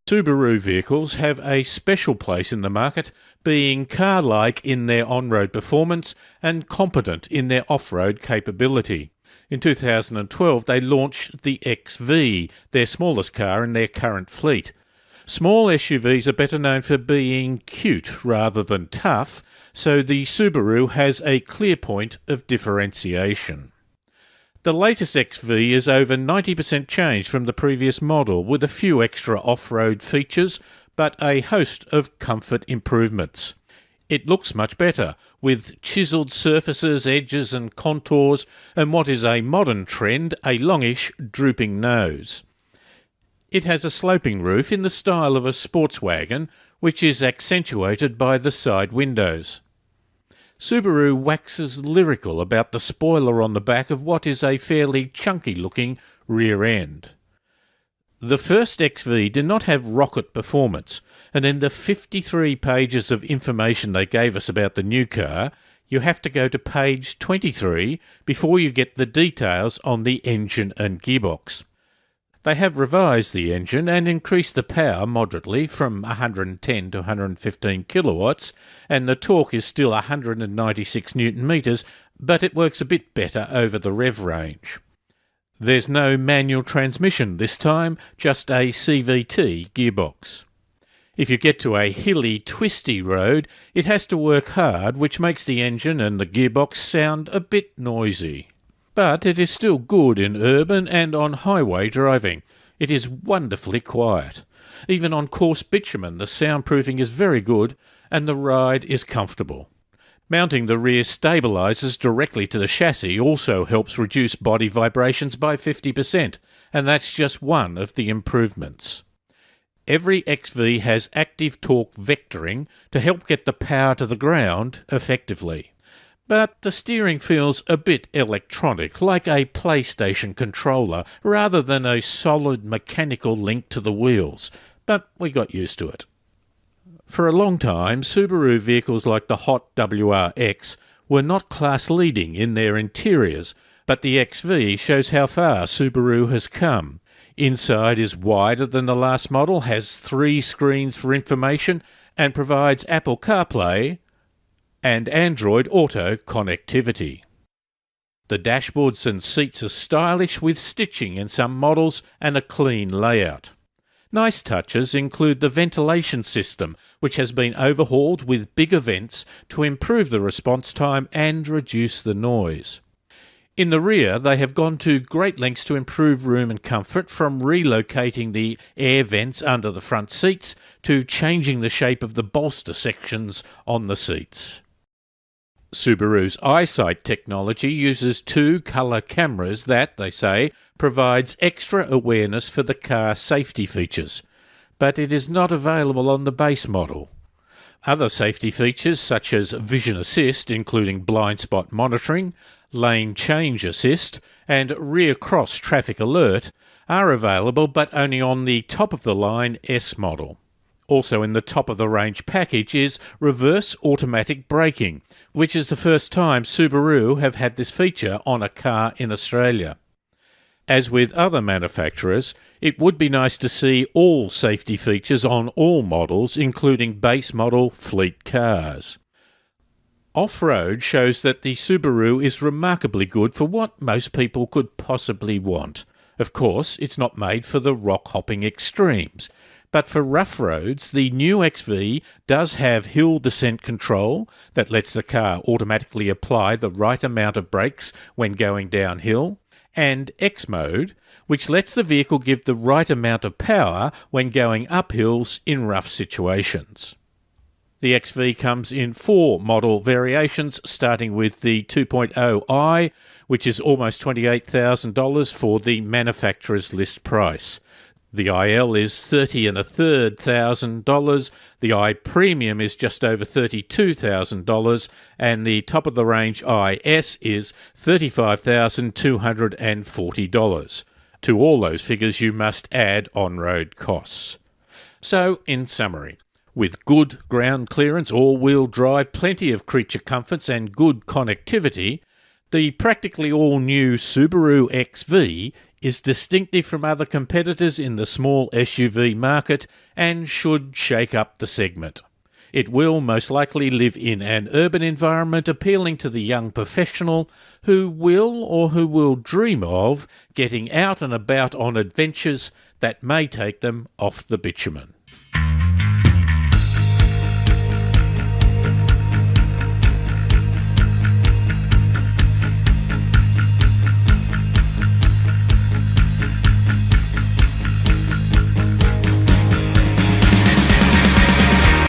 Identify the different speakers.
Speaker 1: Subaru vehicles have a special place in the market, being car-like in their on-road performance and competent in their off-road capability. In 2012 they launched the XV, their smallest car in their current fleet. Small SUVs are better known for being cute rather than tough, so the Subaru has a clear point of differentiation. The latest XV is over 90% changed from the previous model, with a few extra off-road features, but a host of comfort improvements. It looks much better, with chiselled surfaces, edges and contours, and what is a modern trend, a longish, drooping nose. It has a sloping roof in the style of a sports wagon, which is accentuated by the side windows. Subaru waxes lyrical about the spoiler on the back of what is a fairly chunky-looking rear end. The first XV did not have rocket performance, and in the 53 pages of information they gave us about the new car, you have to go to page 23 before you get the details on the engine and gearbox. They have revised the engine and increased the power moderately from 110 to 115 kilowatts, and the torque is still 196 newton metres, but it works a bit better over the rev range. There's no manual transmission this time, just a CVT gearbox. If you get to a hilly, twisty road, it has to work hard, which makes the engine and the gearbox sound a bit noisy. But it is still good in urban and on highway driving. It is wonderfully quiet. Even on coarse bitumen the soundproofing is very good and the ride is comfortable. Mounting the rear stabilisers directly to the chassis also helps reduce body vibrations by 50%, and that's just one of the improvements. Every XV has active torque vectoring to help get the power to the ground effectively. But the steering feels a bit electronic, like a PlayStation controller, rather than a solid mechanical link to the wheels. But we got used to it. For a long time, Subaru vehicles like the Hot WRX were not class-leading in their interiors, but the XV shows how far Subaru has come. Inside is wider than the last model, has 3 screens for information, and provides Apple CarPlay and Android Auto connectivity. The dashboards and seats are stylish with stitching in some models and a clean layout. Nice touches include the ventilation system, which has been overhauled with bigger vents to improve the response time and reduce the noise. In the rear, they have gone to great lengths to improve room and comfort, from relocating the air vents under the front seats to changing the shape of the bolster sections on the seats. Subaru's EyeSight technology uses 2 colour cameras that, they say, provides extra awareness for the car safety features, but it is not available on the base model. Other safety features such as vision assist, including blind spot monitoring, lane change assist and rear cross traffic alert, are available but only on the top-of-the-line S model. Also in the top-of-the-range package is reverse automatic braking, which is the first time Subaru have had this feature on a car in Australia. As with other manufacturers, it would be nice to see all safety features on all models, including base model fleet cars. Offroad shows that the Subaru is remarkably good for what most people could possibly want. Of course, it's not made for the rock-hopping extremes, but for rough roads, the new XV does have hill descent control that lets the car automatically apply the right amount of brakes when going downhill, and X mode, which lets the vehicle give the right amount of power when going up hills in rough situations. The XV comes in 4 model variations, starting with the 2.0i, which is almost $28,000 for the manufacturer's list price. The IL is $30,133, the I Premium is just over $32,000, and the top-of-the-range IS is $35,240. To all those figures you must add on-road costs. So, in summary, with good ground clearance, all-wheel drive, plenty of creature comforts and good connectivity, the practically all-new Subaru XV is distinctive from other competitors in the small SUV market and should shake up the segment. It will most likely live in an urban environment appealing to the young professional who will dream of getting out and about on adventures that may take them off the bitumen.